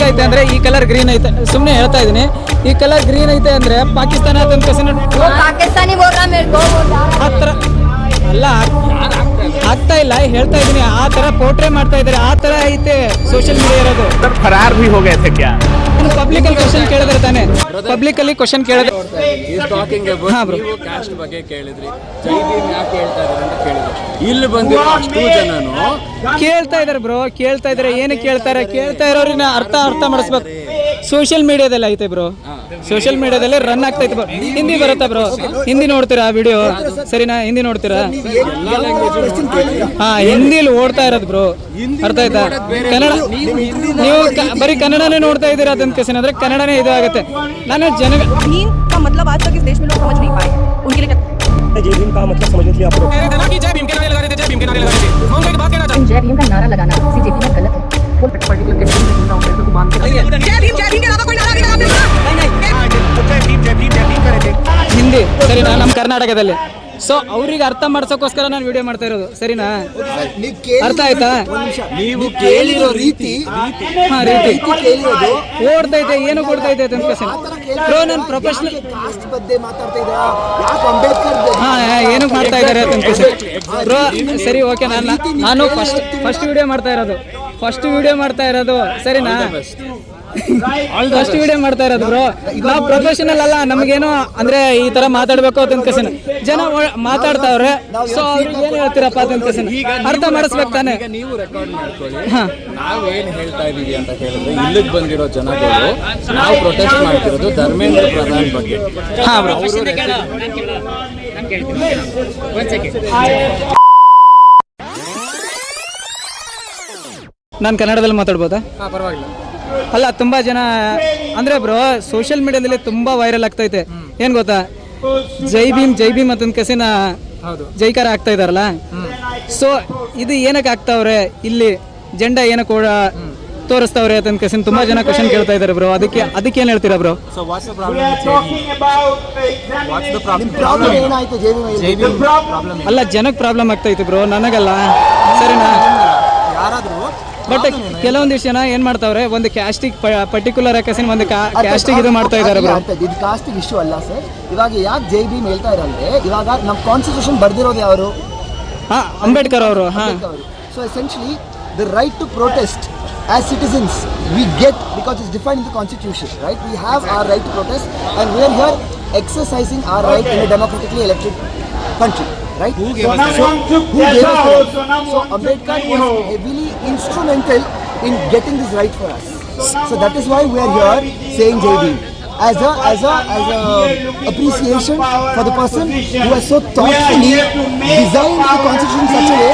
ಐತೆ ಅಂದ್ರೆ ಈ ಕಲರ್ ಗ್ರೀನ್ ಐತೆ, ಸುಮ್ಮನೆ ಹೇಳ್ತಾ ಇದೀನಿ. ಈ ಕಲರ್ ಗ್ರೀನ್ ಐತೆ ಅಂದ್ರೆ ಪಾಕಿಸ್ತಾನ पाकिस्तानी बोल रहा मेरे को ಆ ಥರ ಅಲ್ಲ, ಆಗ್ತಾ ಇಲ್ಲ, ಹೇಳ್ತಾ ಇದೀನಿ. ಆ ತರ ಪೋರ್ಟ್ರೇ ಮಾಡ್ತಾ ಇದಾರೆ, ಆ ತರ ಐತೆ ಸೋಷಿಯಲ್ ಮೀಡಿಯಾ ಇರೋದು. फरार भी हो गए थे क्या? ಪಬ್ಲಿಕ್ ಅಲ್ಲಿ ಕ್ವಶನ್ ಕೇಳಿದ್ರೆ ತಾನೆ, ಪಬ್ಲಿಕ್ ಅಲ್ಲಿ ಕ್ವಶನ್ ಕೇಳಿದ್ರೆ ಹಾ ಬ್ರೋ, ನೀವು ಕಾಸ್ಟ್ ಬಗ್ಗೆ ಕೇಳಿದ್ರಿ, ಜೈ ಭೀಮ್ ಯಾಕೆ ಹೇಳ್ತಾ ಇದ್ದಾರೆ ಅಂತ ಕೇಳಿದ್ರು. ಇಲ್ಲಿ ಬಂದಿರೋ ಅಷ್ಟು ಜನನು ಕೇಳ್ತಾ ಇದಾರೆ ಬ್ರೋ, ಕೇಳ್ತಾ ಇದಾರೆ. ಏನಕ್ಕೆ ಕೇಳ್ತಾರೆ? ಕೇಳ್ತಾ ಇರೋರಿನ ಅರ್ಥ ಮಾಡಿಸ್ಬೇಕು. ಸೋಷಿಯಲ್ ಮೀಡಿಯಾದಲ್ಲಿ ಐತೆ ಬ್ರೋ, ಸೋಷಿಯಲ್ ಮೀಡಿಯಾದಲ್ಲಿ ರನ್ ಆಗ್ತೈತೆ ಬ್ರೋ. ಹಿಂದಿ ಬರುತ್ತಾ ಬ್ರೋ? ಹಿಂದಿ ನೋಡ್ತೀರಾ ವಿಡಿಯೋ? ಸರಿನಾ, ಹಿಂದಿ ನೋಡ್ತೀರಾ? ಹಾ, ಹಿಂದಿಲಿ ಓಡ್ತಾ ಇರೋದು ಬ್ರೋ, ಅರ್ಥ ಆಯ್ತಾ? ಕನ್ನಡ ನೀವು ಬರೀ ಕನ್ನಡನೇ ನೋಡ್ತಾ ಇದ್ದೀರಾ ಅದಂತ ಕೇಸಿನ ಅಂದ್ರೆ ಕನ್ನಡನೇ ಇದು ಆಗುತ್ತೆ. ನಾನು ಜನ भीम का मतलब आज तक इस देश में लोग समझ नहीं पाए। उनके लिए जय भीम का मतलब समझने के लिए आप लोग जय भीम का नारा लगाना सीजेपी में गलत है। जय भीम के अलावा कोई नारा भी लगाते ಹಿಂದಿ ಸರಿನಾ, ನಮ್ಮ ಕರ್ನಾಟಕದಲ್ಲಿ. ಸೊ ಅವ್ರಿಗೆ ಅರ್ಥ ಮಾಡ್ಸೋಕ್ಕೋಸ್ಕರ ನಾನು ವಿಡಿಯೋ ಮಾಡ್ತಾ ಇರೋದು, ಸರಿನಾ? ಅರ್ಥ ಆಯ್ತಾ? ನೀವು ಕೇಳಿರೋ ರೀತಿ ಹಾ, ರೀತಿ ಓಡ್ತೈತೆ, ಏನು ಕೊಡ್ತೈತೆ ಅಂತ ಕೇಸಿನ ಬ್ರೋ. ನಾನು ಪ್ರೊಫೆಷನಲ್ ಹಾ, ಏನಕ್ಕೆ ಮಾಡ್ತಾ ಇದ್ದಾರೆ ಅಂತ ಕೇಸಿನ ಬ್ರೋ. ಸರಿ, ಓಕೆ. ನಾನು ಫಸ್ಟ್ ವಿಡಿಯೋ ಮಾಡ್ತಾ ಇರೋದು, ಸರಿನಾ? ಫಸ್ಟ್ ವಿಡಿಯೋ ಮಾಡ್ತಾ ಇರೋದು ಬ್ರೋ. ನಾವು ಪ್ರೊಫೆಷನಲ್ ಅಲ್ಲ, ನಮಗೇನೋ ಅಂದ್ರೆ ಈ ತರ ಮಾತಾಡ್ಬೇಕು ಅಂತ ಕೇಸಿನ ಜನ ಮಾತಾಡ್ತಾವ್ರೆ. ಸೊ ಅವ್ರಿಗೆ ಏನ್ ಹೇಳ್ತೀರಪ್ಪ ಅಂತ ಕೇಸಿನ ಅರ್ಥ ಮಾಡಿಸ್ಬೇಕು ತಾನೆ. ನೀವು ರೆಕಾರ್ಡ್ ಮಾಡ್ಕೊಳ್ಳಿ. ನಾವೇನ್ ಹೇಳ್ತಾ ಇದೀವಿ ಅಂತ ಹೇಳಿದ್ರೆ, ಇಲ್ಲಿಗೆ ಬಂದಿರೋ ಜನಗಳು ನಾವು ಪ್ರೊಟೆಸ್ಟ್ ಮಾಡ್ತಿರೋದು ಧರ್ಮೇಂದ್ರ ಪ್ರಧಾನ್ ಬಗ್ಗೆ. ಹಾ ಬ್ರೋ, ನಾನು ಕನ್ನಡದಲ್ಲಿ ಮಾತಾಡ್ಬೋದಾ? ಪರವಾಗಿಲ್ಲ. ಅಲ್ಲ, ತುಂಬಾ ಜನ ಅಂದ್ರೆ ಬ್ರೋ ಸೋಷಿಯಲ್ ಮೀಡಿಯಾದಲ್ಲಿ ತುಂಬಾ ವೈರಲ್ ಆಗ್ತೈತೆ. ಏನ್ ಗೊತ್ತಾ? ಜೈ ಭೀಮ್ ಅಂತ ಕಸಿನ ಜೈಕಾರ ಆಗ್ತಾ ಇದಾರಲ್ಲ. ಸೊ ಇದು ಏನಕ್ಕೆ ಆಗ್ತಾವ್ರೆ, ಇಲ್ಲಿ ಜೆಂಡಾ ಏನಕ್ಕೆ ತೋರಿಸ್ತಾವ್ರೆ ಅಂತ ಕಸಿನ ತುಂಬಾ ಜನ ಕ್ವಶನ್ ಕೇಳ್ತಾ ಇದಾರೆ ಬ್ರೋ. ಅದಕ್ಕೆ ಏನ್ ಹೇಳ್ತೀರಾ ಬ್ರೋ? ಅಲ್ಲ, ಜನಕ್ಕೆ ಪ್ರಾಬ್ಲಮ್ ಆಗ್ತೈತೆ ಬ್ರೋ, ನನಗಲ್ಲ, ಸರಿನಾ? ಬಟ್ ಕೆಲವೊಂದಿಷ್ಟು ಜನ ಏನ್ ಮಾಡ್ತಾವ್ರೆ, ಒಂದು ಕ್ಯಾಸ್ಟಿಗೆ ಪರ್ಟಿಕ್ಯುಲರ್ ಆಕಸಿನ ಒಂದು ಕ್ಯಾಸ್ಟಿಗೆ ಇದು ಮಾಡ್ತಾ ಇದ್ದಾರೆ ಬ್ರೋ. ಇದು ಕಾಸ್ಟಿಗೆ ಇಶ್ಯೂ ಅಲ್ಲ ಸರ್. ಇವಾಗ ಯಾಕೆ ಜೈ ಭೀಮ್ ಹೇಳ್ತಾ ಇರಂದ್ರೆ, ಇವಾಗ ನಮ್ಮ ಕಾನ್ಸ್ಟಿಟ್ಯೂಷನ್ ಬರ್ದಿರೋದು ಯಾರು? ಹಾ, ಅಂಬೇಡ್ಕರ್ ಅವರು. ಹಾ, so essentially the right to protest as citizens we get because it's defined in the constitution, right? We have our right to protest and we are here exercising our right in a democratically elected country, right? Who gave us that? So Ambedkar was heavily instrumental in getting this right for us. So that is why we are here saying Jai Bhim as a appreciation for the person who has so thoughtfully designed the constitution in such a way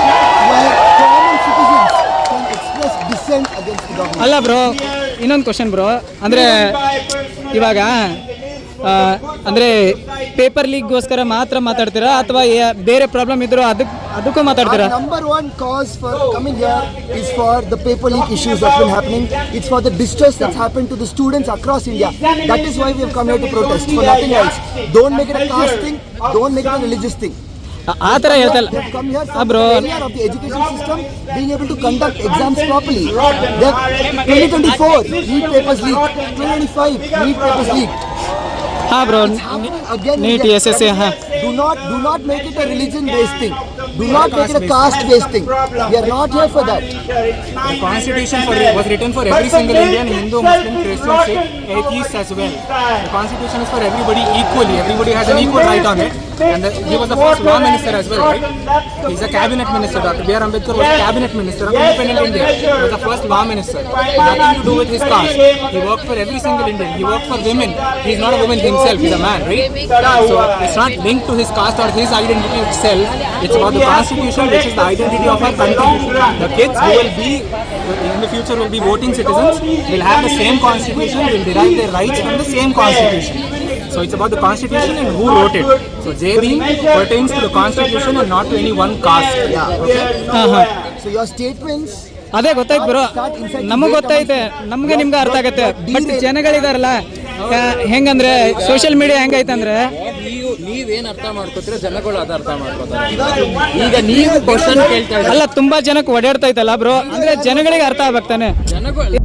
where common citizens can express dissent against the government. ಅಲ್ಲ bro, ಇನ್ನೊಂದು question bro. ಅಂದ್ರೆ ಇವಾಗ ಅಂದ್ರೆ paper ಲೀಕ್ಗೋಸ್ಕರ ಮಾತ್ರ ಮಾತಾಡ್ತೀರಾ ಅಥವಾ ಬೇರೆ problem ಇದ್ರು ಅದಕ್ಕೂ ಮಾತಾಡ್ತೀರಾ? Number one cause for coming here is for the paper leak issues that's been happening. It's for the distress that's happened to the students across India. That is why we have come here to protest, for nothing else. Don't make it a caste thing, don't make it a religious thing. ಆ ಥರ ಹೇಳ್ತಲ್ಲ bro. Of the education system being able to conduct exams properly. 2024 NEET papers leaked, 2025 NEET papers leaked. ಹಾ bro, neat SSC. ಹಾ, do not make it a religion based thing, do not make it a caste based thing. We are not here for that. The constitution was written for every single Indian, Hindu, Muslim, Christian, Sikh, atheist as well. The constitution is for everybody equally, everybody has an equal right on it. And he was the first law minister as well, right? He's a cabinet minister. Dr. B.R. Ambedkar was a cabinet minister of independent India. He was the first law minister. Nothing to do with his caste. He worked for every single Indian. He worked for women. He's not a woman himself, he's a man, right? So it's not linked to his caste or his identity itself. It's about the constitution, which is the identity of our country. The kids who will be, in the future will be voting citizens, will have the same constitution, will derive their rights from the same constitution. So it's about the constitution and who wrote it. So Jai Bhim pertains to the constitution and not to any one caste. Okay? So your statements ಅದೇ ಗೊತ್ತಾಯ್ತು bro, ನಮಗೆ ಗೊತ್ತೈತೆ, ನಮ್ಗೆ ನಿಮ್ಗೆ ಅರ್ಥ ಆಗತ್ತೆ. But ಜನಗಳಿದಾರಲ್ಲ, ಹೆಂಗಂದ್ರೆ social media ಹೆಂಗೈತೆ ಅಂದ್ರೆ, ನೀವೇನ್ ಅರ್ಥ ಮಾಡ್ಕೋತೀರ, ಜನಗಳು ಅದ ಅರ್ಥ ಮಾಡ್ಕೋತಾರೆ. ಈಗ ನೀವು ಕ್ವಶನ್ ಕೇಳ್ತಾ ಅಲ್ಲ, ತುಂಬಾ ಜನಕ್ಕೆ ಓಡಾಡ್ತೈತಲ್ಲ ಬ್ರೋ, ಅಂದ್ರೆ ಜನಗಳಿಗೆ ಅರ್ಥ ಆಗ್ತಾನೆ. ಜನಗಳು